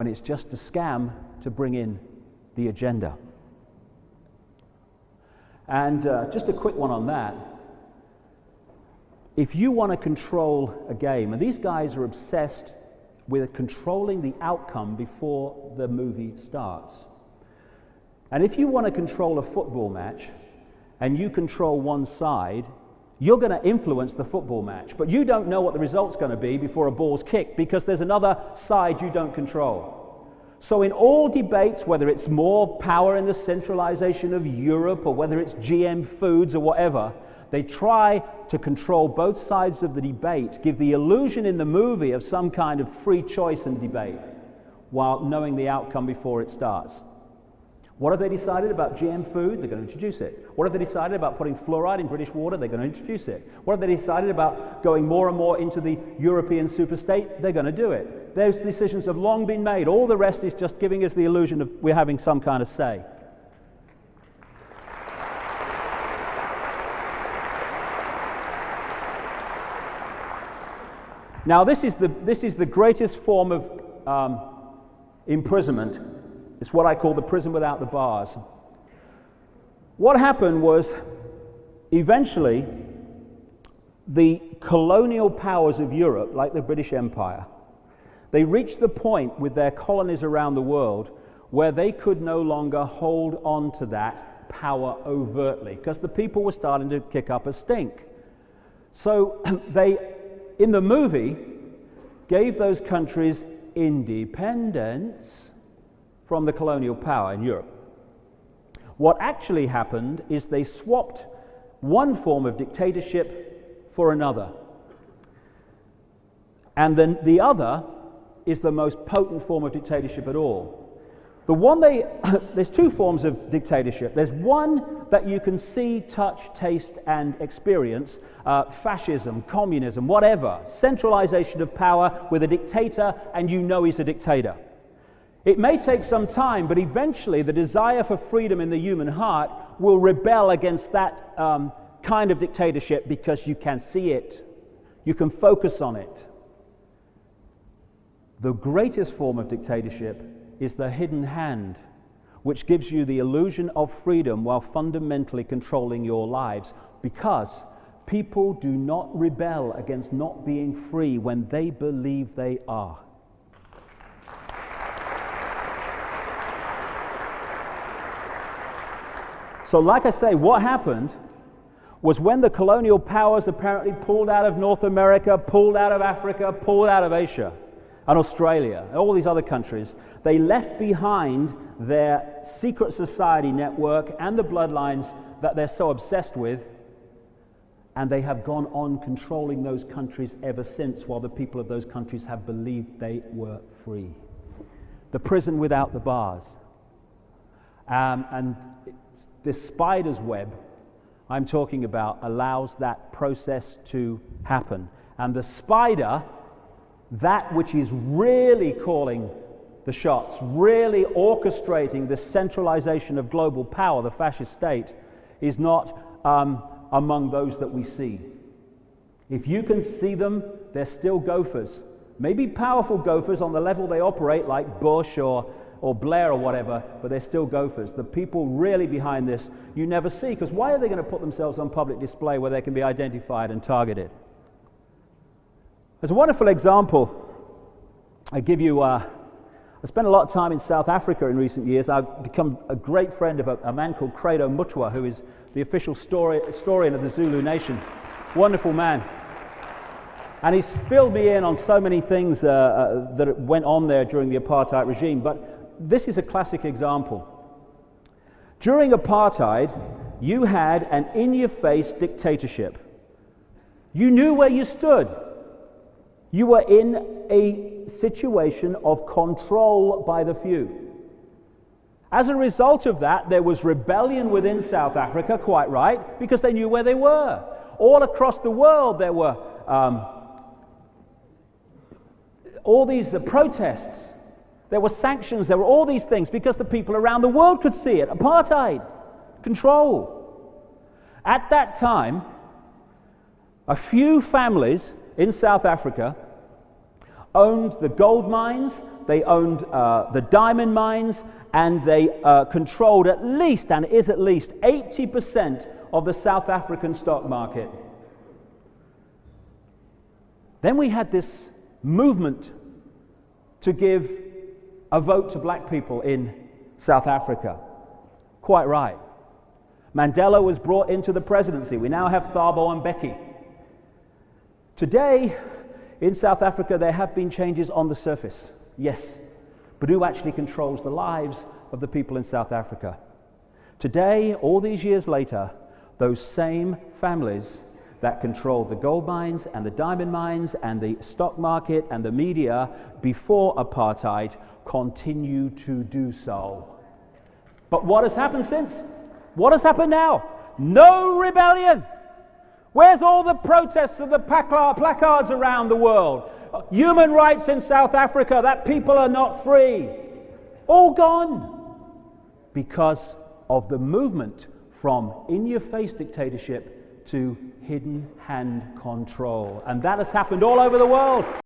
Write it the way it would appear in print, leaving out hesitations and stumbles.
and it's just a scam to bring in the agenda. And just a quick one on that. If you want to control a game, and these guys are obsessed with controlling the outcome before the movie starts. And if you want to control a football match, and you control one side, you're going to influence the football match, but you don't know what the result's going to be before a ball's kicked because there's another side you don't control. So in all debates, whether it's more power in the centralization of Europe or whether it's GM foods or whatever, they try to control both sides of the debate, give the illusion in the movie of some kind of free choice and debate while knowing the outcome before it starts. What have they decided about GM food? They're going to introduce it. What have they decided about putting fluoride in British water? They're going to introduce it. What have they decided about going more and more into the European superstate? They're going to do it. Those decisions have long been made. All the rest is just giving us the illusion of we're having some kind of say. Now, this is the greatest form of imprisonment. It's what I call the prison without the bars. What happened was, eventually, the colonial powers of Europe, like the British Empire, they reached the point with their colonies around the world where they could no longer hold on to that power overtly, because the people were starting to kick up a stink. So they, in the movie, gave those countries independence from the colonial power in Europe. What actually happened is they swapped one form of dictatorship for another. And then the other is the most potent form of dictatorship at all. The one there's two forms of dictatorship. There's one that you can see, touch, taste, and experience, fascism, communism, whatever, centralization of power with a dictator, and you know he's a dictator. It may take some time, but eventually the desire for freedom in the human heart will rebel against that kind of dictatorship because you can see it. You can focus on it. The greatest form of dictatorship is the hidden hand, which gives you the illusion of freedom while fundamentally controlling your lives, because people do not rebel against not being free when they believe they are. So like I say, what happened was when the colonial powers apparently pulled out of North America, pulled out of Africa, pulled out of Asia and Australia, and all these other countries, they left behind their secret society network and the bloodlines that they're so obsessed with, and they have gone on controlling those countries ever since, while the people of those countries have believed they were free. The prison without the bars. And this spider's web I'm talking about allows that process to happen. And the spider, that which is really calling the shots, really orchestrating the centralization of global power, the fascist state, is not among those that we see. If you can see them, they're still gophers. Maybe powerful gophers on the level they operate, like Bush or Blair or whatever, but they're still gophers. The people really behind this you never see, because why are they going to put themselves on public display where they can be identified and targeted? There's a wonderful example I give you. I spent a lot of time in South Africa in recent years. I've become a great friend of a man called Credo Mutwa, who is the official historian of the Zulu nation. Wonderful man. And he's filled me in on so many things that went on there during the apartheid regime. But this is a classic example. During apartheid, you had an in-your-face dictatorship. You knew where you stood. You were in a situation of control by the few. As a result of that, there was rebellion within South Africa, quite right, because they knew where they were. All across the world, there were all these protests. There were sanctions, there were all these things because the people around the world could see it. Apartheid, control. At that time, a few families in South Africa owned the gold mines, they owned the diamond mines, and they controlled at least 80% of the South African stock market. Then we had this movement to give a vote to black people in South Africa. Quite right. Mandela was brought into the presidency. We now have Thabo Mbeki. Today, in South Africa, there have been changes on the surface, yes, but who actually controls the lives of the people in South Africa? Today, all these years later, those same families that controlled the gold mines and the diamond mines and the stock market and the media before apartheid continue to do so. But what has happened since? What has happened now? No rebellion. Where's all the protests of the placards around the world? Human rights in South Africa, that people are not free. All gone. Because of the movement from in-your-face dictatorship to hidden hand control. And that has happened all over the world.